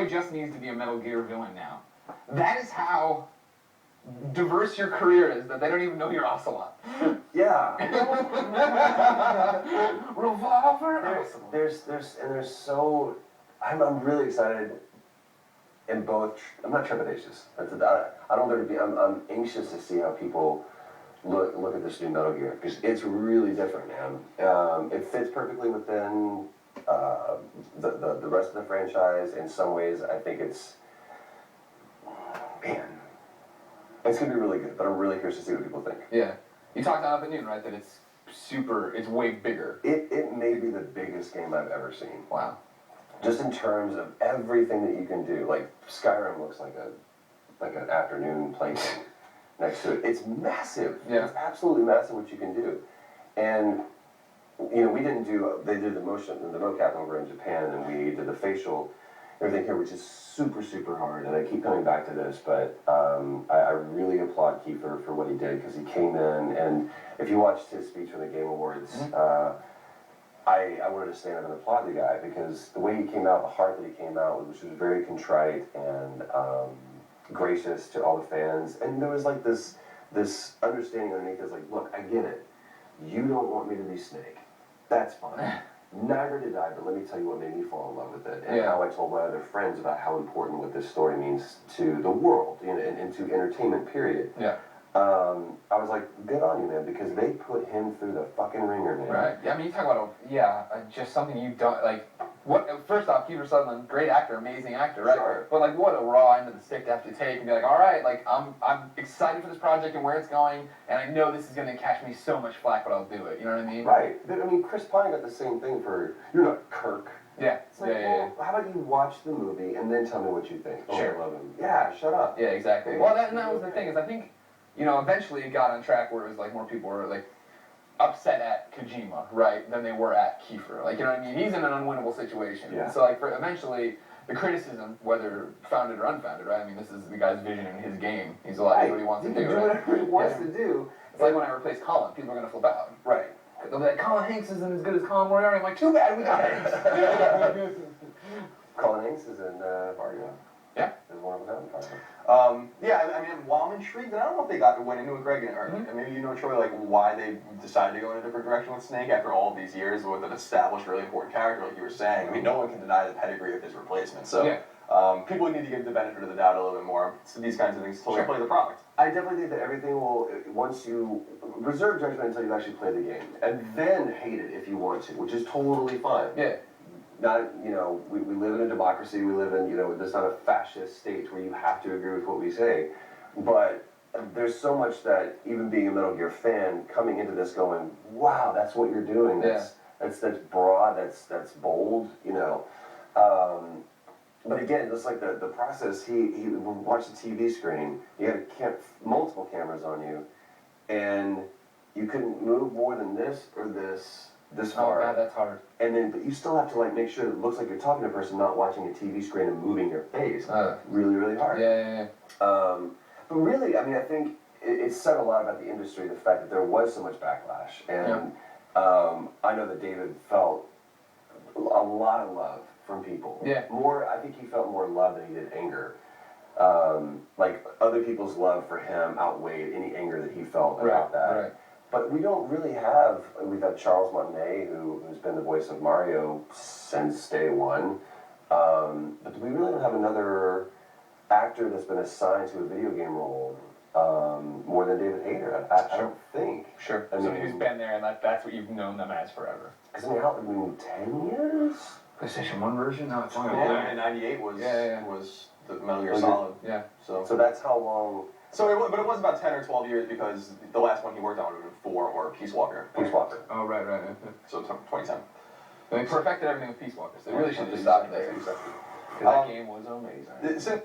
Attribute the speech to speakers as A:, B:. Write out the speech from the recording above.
A: just needs to be a Metal Gear villain now. That is how diverse your career is, that they don't even know you're Ocelot.
B: Yeah.
A: Revolver.
B: There's so. I'm really excited. In both, I'm not trepidatious. I don't want there to be. I'm anxious to see how people look at this new Metal Gear, because it's really different, man. It fits perfectly within the rest of the franchise. In some ways, I think it's gonna be really good. But I'm really curious to see what people think.
A: Yeah, you talked about it at noon, right? That it's way bigger.
B: It may be the biggest game I've ever seen.
A: Wow.
B: Just in terms of everything that you can do, like Skyrim looks like an afternoon plaything next to it. It's massive.
A: Yeah.
B: It's absolutely massive what you can do. And we didn't do. They did the mocap over in Japan, and we did the facial, everything here, which is super, super hard. And I keep coming back to this, but I really applaud Kiefer for what he did, because he came in, and if you watched his speech for the Game Awards. I wanted to stand up and applaud the guy, because the way he came out, the heart that he came out with, which was very contrite and gracious to all the fans, and there was like this understanding underneath. It's like, look, I get it. You don't want me to be Snake. That's fine. Neither did I, but let me tell you what made me fall in love with it, and how I told my other friends about how important what this story means to the world, and to entertainment, period.
A: Yeah.
B: I was like, good on you, man, because they put him through the fucking ringer, man.
A: Right. Yeah, I mean, you talk about just something you don't like. First off, PhantomPain, great actor, amazing actor, right?
B: Sure.
A: But like, what a raw end of the stick to have to take and be like, all right, like I'm excited for this project and where it's going, and I know this is going to catch me so much flack, but I'll do it. You know what I mean?
B: Right. I mean, Chris Pine got the same thing for You're Not Kirk.
A: Yeah.
B: It's like, how about you watch the movie and then tell me what you think?
A: Sure.
B: I love him. Yeah, shut up.
A: Yeah, exactly. Well, that was the thing, is I think, eventually it got on track where it was like more people were like upset at Kojima, right, than they were at Kiefer. Like, you know what I mean? He's in an unwinnable situation.
B: Yeah.
A: So like, eventually, the criticism, whether founded or unfounded, right? I mean, this is the guy's vision in his game. He's allowed to do what he wants to do.
B: Do whatever he wants to do.
A: It's like when I replace Colin, people are gonna flip out.
B: Right.
A: They'll be like, Colin Hanks isn't as good as Colin Moriarty. I'm like, too bad we got Hanks.
B: Colin Hanks is in Fargo.
A: Yeah.
B: There's one of them in Fargo.
C: Yeah, I mean, while I'm intrigued, and I don't know if they went into it, Greg, or maybe Troy, like why they decided to go in a different direction with Snake after all of these years with an established, really important character, like you were saying. I mean, no one can deny the pedigree of his replacement. So people need to give the benefit of the doubt a little bit more to these kinds of things to play the product.
B: I definitely think that everything will, once you reserve judgment until you actually play the game, and then hate it if you want to, which is totally fine.
A: Yeah.
B: Not, we live in a democracy, we live in, there's not a fascist state where you have to agree with what we say, but there's so much that, even being a Metal Gear fan, coming into this going, wow, that's what you're doing, that's broad, that's bold, but again, just like the process, he watched the TV screen, you had multiple cameras on you, and you couldn't move more than this or this far.
A: Oh god, that's hard.
B: And then, but you still have to make sure it looks like you're talking to a person, not watching a TV screen and moving your face. Really, really hard.
A: Yeah.
B: But really, I mean, I think it said a lot about the industry, the fact that there was so much backlash. And I know that David felt a lot of love from people.
A: Yeah.
B: I think he felt more love than he did anger. Like, other people's love for him outweighed any anger that he felt about that.
A: Right.
B: But we don't really have, we've had Charles Martinet, who's been the voice of Mario since day one, but we really don't have another actor that's been assigned to a video game role more than David Hayter. I don't think.
A: Sure. Somebody who's been there, and that's what you've known them as forever.
B: Because, 10 years?
A: PlayStation 1 version? No, it's longer than
C: Yeah, and 98 was the Metal Gear Solid.
A: Yeah.
C: So
B: that's how long...
C: But it was about 10 or 12 years, because the last one he worked on would have been 4 or Peace Walker.
B: Peace Walker.
A: Oh, right.
C: So 2010.
A: They perfected everything with Peace Walker, so they really should have just stopped there. Because that game was amazing.